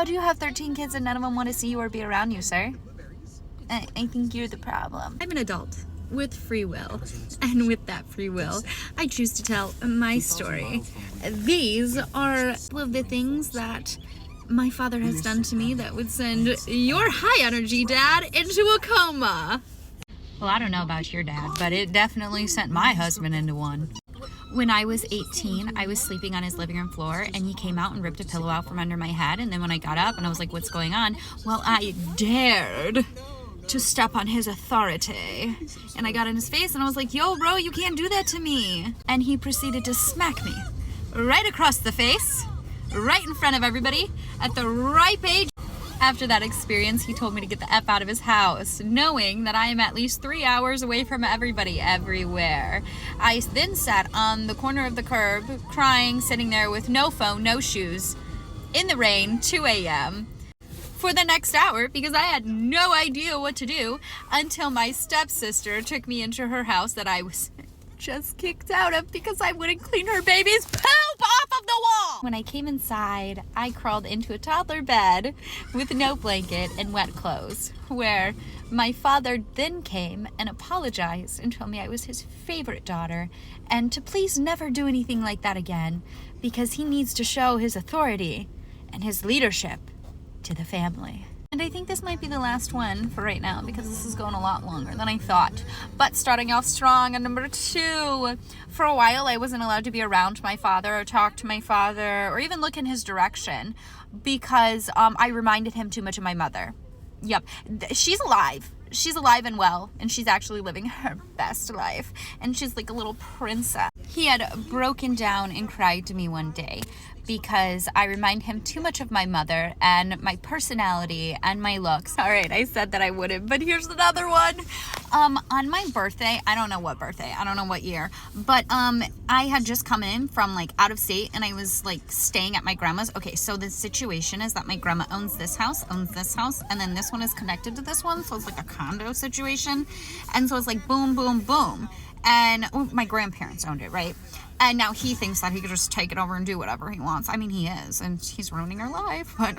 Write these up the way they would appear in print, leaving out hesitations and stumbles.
How do you have 13 kids and none of them want to see you or be around you, sir? I think you're the problem. I'm an adult with free will, and with that free will, I choose to tell my story. These are all of the things that my father has done to me that would send your high energy dad into a coma. Well, I don't know about your dad, but it definitely sent my husband into one. When I was 18, I was sleeping on his living room floor, and he came out and ripped a pillow out from under my head. And then when I got up and I was like, what's going on? Well, I dared to step on his authority. And I got in his face and I was like, yo, bro, you can't do that to me. And he proceeded to smack me right across the face, right in front of everybody, at the ripe age. After that experience, he told me to get the F out of his house, knowing that I am at least 3 hours away from everybody everywhere. I then sat on the corner of the curb, crying, sitting there with no phone, no shoes, in the rain, 2 a.m., for the next hour, because I had no idea what to do, until my stepsister took me into her house that I was just kicked out of because I wouldn't clean her baby's poop off of the wall. When I came inside, I crawled into a toddler bed with no blanket and wet clothes, where my father then came and apologized and told me I was his favorite daughter and to please never do anything like that again, because he needs to show his authority and his leadership to the family. And I think this might be the last one for right now, because this is going a lot longer than I thought. But starting off strong on number 2. For a while, I wasn't allowed to be around my father or talk to my father or even look in his direction, because I reminded him too much of my mother. Yep, she's alive. She's alive and well, and she's actually living her best life. And she's like a little princess. He had broken down and cried to me one day because I remind him too much of my mother and my personality and my looks. All right, I said that I wouldn't, but here's another one. On my birthday, I don't know what birthday, I don't know what year, but I had just come in from like out of state, and I was like staying at my grandma's. Okay, so the situation is that my grandma owns this house, and then this one is connected to this one, so it's like a condo situation. And so it's like boom, boom, boom. And my grandparents owned it, right? And now he thinks that he could just take it over and do whatever he wants. I mean, he is, and he's ruining her life, but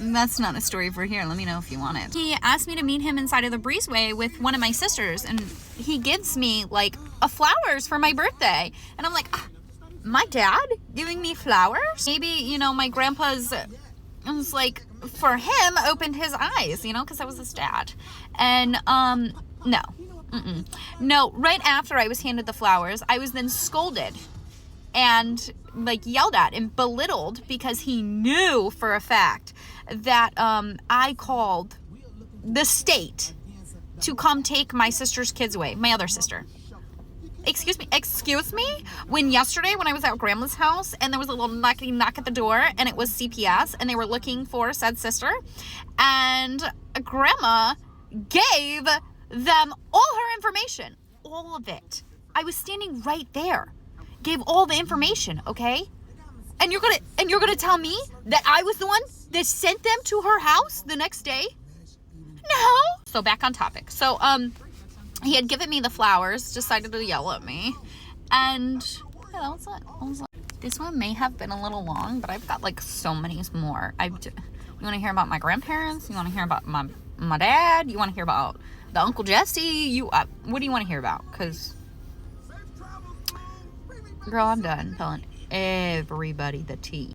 that's not a story for here. Let me know if you want it. He asked me to meet him inside of the breezeway with one of my sisters, and he gives me like flowers for my birthday. And I'm like, my dad giving me flowers? Maybe, you know, my grandpa's, it was like, for him, opened his eyes, you know, because I was his dad. And, no. No, right after I was handed the flowers, I was then scolded and like yelled at and belittled because he knew for a fact that I called the state to come take my sister's kids away, my other sister. Excuse me? When yesterday, when I was at grandma's house and there was a little knock at the door and it was CPS and they were looking for said sister, and grandma gave them all her information, all of it. I was standing right there, gave all the information, okay? And you're gonna tell me that I was the one that sent them to her house the next day? No. So back on topic. So he had given me the flowers, decided to yell at me, and yeah, that was it. This one may have been a little long, but I've got like so many more. You want to hear about my grandparents? You want to hear about my dad? You want to hear about the Uncle Jesse? What do you want to hear about? Because, girl, I'm done telling everybody the tea.